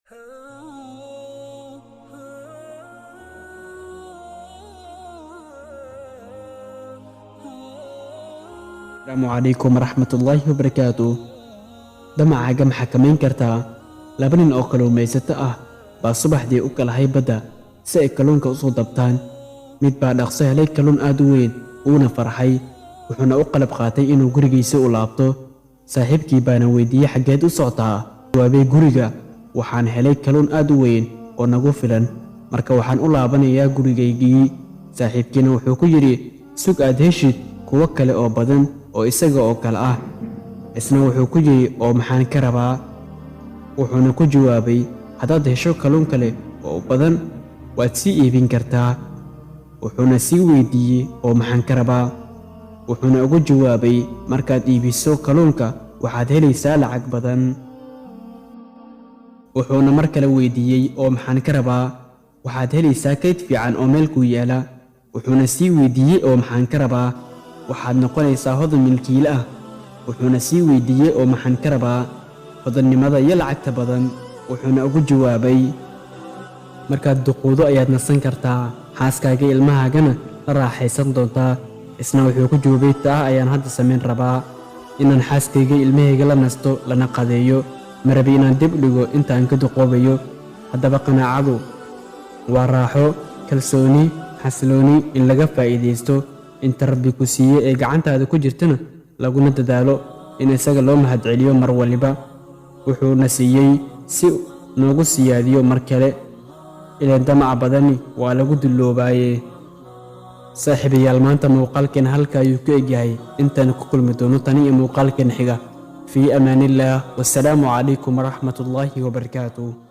السلام عليكم ورحمة الله وبركاته. damacaaga ma xakamayn kartaa laba nin oo kalluumaysato ah baa subaxdii u kala hay badda si ay kalluunka u soo dabtaan. mid baa dhaqso helay kalluun aad u weyn uuna farxay, wuxuuna u qalab qaatay inuu gurigiisa u laabto. saaxiibkii baana weydiiyey xaggeed u socotaa. jawaabay, guriga, waxaan helay kalluun aad u weyn oo nagu filan, marka waxaan u laabanayaa gurigaygii. saaxiibkiina wuxuu ku yidhi, sug aad heshid kuwo kale oo badan oo isaga oo kale ah. isna wuxuu ku yidhi, oo maxaan ka rabaa? wuxuuna ku jawaabay, haddaad hesho kalluun kale oo badan waad sii iibin kartaa. wuxuuna sii weydiiyey, oo maxaan ka rabaa? wuxuuna ugu jawaabay, markaad iibiso kalluunka waxaad helaysaa lacag badan. wuxuuna mar kale weydiiyey, oo maxaan ka rabaa? waxaad helaysaa kayd fiican oo meel ku yaala. wuxuuna sii weydiiyey, oo maxaan ka rabaa? waxaad noqonaysaa hodan milkiile ah. wuxuuna sii weydiiyey, oo maxaan ka rabaa? hodannimada iyo lacagta badan. wuxuuna ugu jawaabay, markaad duquudo ayaad nasan kartaa, xaaskaaga ilmahaagana la raaxaysan doontaa. isna wuxuu ku jawaabay, taa ayaan hadda samayn rabaa, inaan xaaskayga ilmahayga la nasto lana qadeeyo. ma rabi inaan dib dhigo intaan ka duqoobayo. haddaba qanaacadu waa raaxo, kalsooni, xasilooni, in laga faa'iidaysto inta Rabbi ku siiyey ee gacantaada ku jirtana laguna dadaalo in isaga loo mahadceliyo mar waliba. wuxuuna siiyey si noogu siyaadiyo mar kale, ileen damaca badani waa lagu dulloobaayee. saaxiibayaal, maanta muuqaalkeena halka ayuu ku egyahay. intaan ku kulmi doono tani iyo muuqaalkeena xiga. fii amaanillaah, wassalaamu calaykum waraxmatullaahi wabarakaatuh.